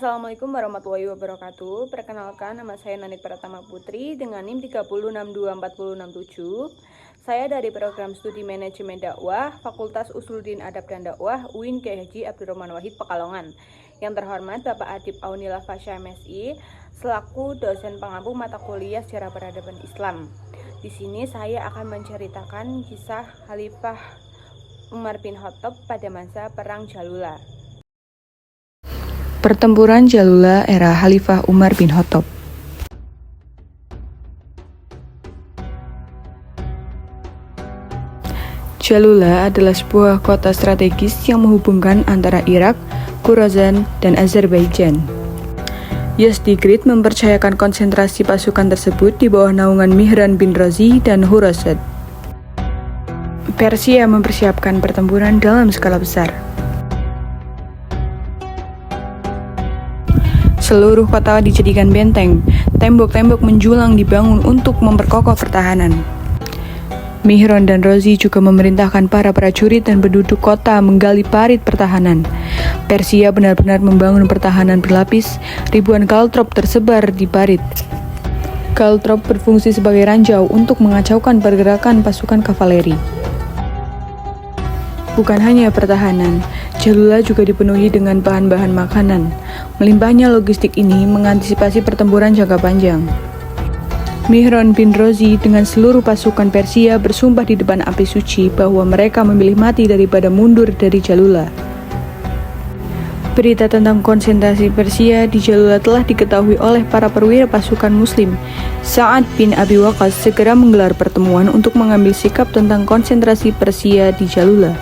Assalamualaikum warahmatullahi wabarakatuh. Perkenalkan, nama saya Nanit Pratama Putri dengan NIM 30624067. Saya dari program studi manajemen dakwah Fakultas Usuluddin Adab dan Dakwah UIN Kiai Haji Abdurrahman Wahid Pekalongan. Yang terhormat Bapak Adib Aunillah Fasya MSI selaku dosen pengampu mata kuliah Sejarah Peradaban Islam. Di sini saya akan menceritakan kisah Khalifah Umar bin Khattab pada masa Perang Jalula. Pertempuran Jalula era Khalifah Umar bin Khattab. Jalula adalah sebuah kota strategis yang menghubungkan antara Irak, Khorasan, dan Azerbaijan. Yazdegerd mempercayakan konsentrasi pasukan tersebut di bawah naungan Mihran bin Razi dan Khurasad. Persia mempersiapkan pertempuran dalam skala besar. Seluruh kota dijadikan benteng, tembok-tembok menjulang dibangun untuk memperkokoh pertahanan. Mihran dan Razi juga memerintahkan para prajurit dan penduduk kota menggali parit pertahanan. Persia benar-benar membangun pertahanan berlapis, ribuan kaltrop tersebar di parit. Kaltrop berfungsi sebagai ranjau untuk mengacaukan pergerakan pasukan kavaleri. Bukan hanya pertahanan, Jalula juga dipenuhi dengan bahan-bahan makanan. Melimpahnya logistik ini mengantisipasi pertempuran jangka panjang. Mihran bin Razi dengan seluruh pasukan Persia bersumpah di depan api suci bahwa mereka memilih mati daripada mundur dari Jalula. Berita tentang konsentrasi Persia di Jalula telah diketahui oleh para perwira pasukan Muslim. Sa'ad bin Abi Waqqas segera menggelar pertemuan untuk mengambil sikap tentang konsentrasi Persia di Jalula.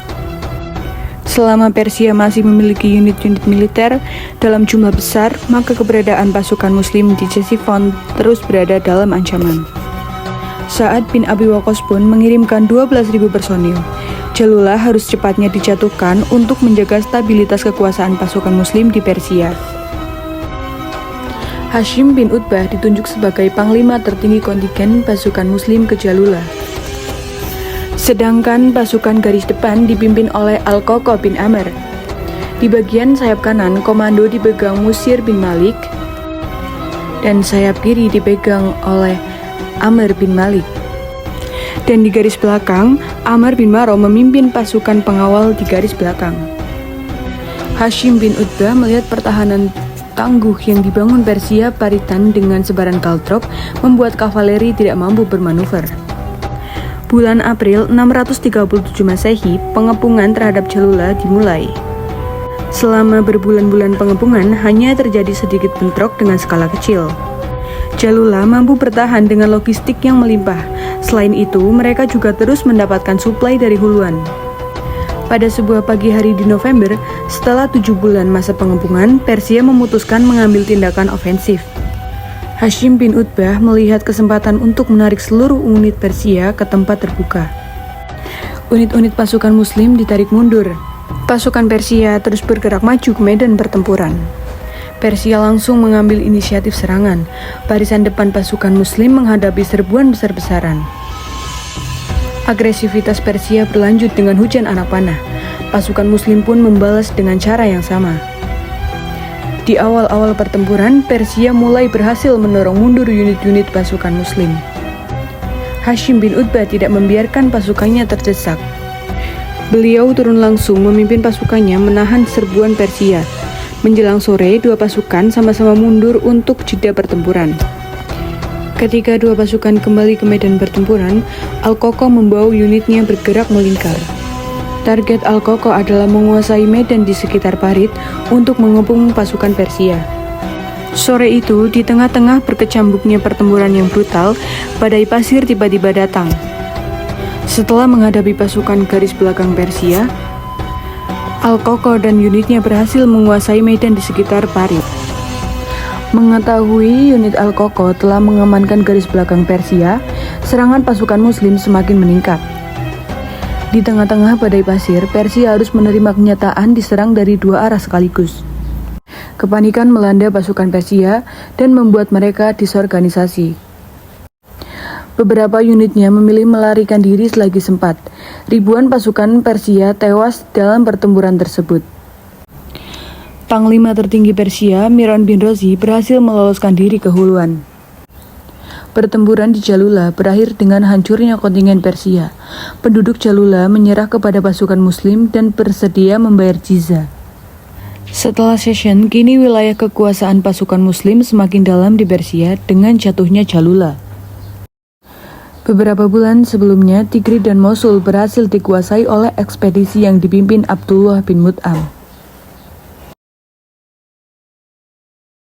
Selama Persia masih memiliki unit-unit militer dalam jumlah besar, maka keberadaan pasukan Muslim di Ctesiphon terus berada dalam ancaman. Sa'ad bin Abi Waqqas pun mengirimkan 12.000 personil. Jalula harus cepatnya dijatuhkan untuk menjaga stabilitas kekuasaan pasukan Muslim di Persia. Hashim bin Utbah ditunjuk sebagai panglima tertinggi kontingen pasukan Muslim ke Jalula. Sedangkan pasukan garis depan dipimpin oleh Al-Qoqo bin Amr. Di bagian sayap kanan, komando dipegang Musir bin Malik dan sayap kiri dipegang oleh Amr bin Malik. Dan di garis belakang, Amr bin Maro memimpin pasukan pengawal di garis belakang. Hashim bin Utbah melihat pertahanan tangguh yang dibangun Persia paritan dengan sebaran kaltrop membuat kavaleri tidak mampu bermanuver. Bulan April 637 Masehi, pengepungan terhadap Jalula dimulai. Selama berbulan-bulan pengepungan, hanya terjadi sedikit bentrok dengan skala kecil. Jalula mampu bertahan dengan logistik yang melimpah. Selain itu, mereka juga terus mendapatkan suplai dari huluan. Pada sebuah pagi hari di November, setelah 7 bulan masa pengepungan, Persia memutuskan mengambil tindakan ofensif. Hashim bin Utbah melihat kesempatan untuk menarik seluruh unit Persia ke tempat terbuka. Unit-unit pasukan Muslim ditarik mundur. Pasukan Persia terus bergerak maju ke medan pertempuran. Persia langsung mengambil inisiatif serangan. Barisan depan pasukan Muslim menghadapi serbuan besar-besaran. Agresivitas Persia berlanjut dengan hujan anak panah. Pasukan Muslim pun membalas dengan cara yang sama. Di awal-awal pertempuran, Persia mulai berhasil mendorong mundur unit-unit pasukan Muslim. Hashim bin Utbah tidak membiarkan pasukannya terdesak. Beliau turun langsung memimpin pasukannya menahan serbuan Persia. Menjelang sore, dua pasukan sama-sama mundur untuk jeda pertempuran. Ketika dua pasukan kembali ke medan pertempuran, Al-Qoqo membawa unitnya bergerak melingkar. Target Al-Qoqo adalah menguasai medan di sekitar parit untuk mengepung pasukan Persia. Sore itu, di tengah-tengah berkecambuknya pertempuran yang brutal, badai pasir tiba-tiba datang. Setelah menghadapi pasukan garis belakang Persia, Al-Qoqo dan unitnya berhasil menguasai medan di sekitar parit. Mengetahui unit Al-Qoqo telah mengamankan garis belakang Persia, serangan pasukan Muslim semakin meningkat. Di tengah-tengah badai pasir, Persia harus menerima kenyataan diserang dari dua arah sekaligus. Kepanikan melanda pasukan Persia dan membuat mereka disorganisasi. Beberapa unitnya memilih melarikan diri selagi sempat. Ribuan pasukan Persia tewas dalam pertempuran tersebut. Panglima tertinggi Persia, Miron bin Rozi, berhasil meloloskan diri ke Hulwan. Pertempuran di Jalula berakhir dengan hancurnya kontingen Persia. Penduduk Jalula menyerah kepada pasukan Muslim dan bersedia membayar jizya. Setelah Session, kini wilayah kekuasaan pasukan Muslim semakin dalam di Persia dengan jatuhnya Jalula. Beberapa bulan sebelumnya, Tikrit dan Mosul berhasil dikuasai oleh ekspedisi yang dipimpin Abdullah bin Mut'am.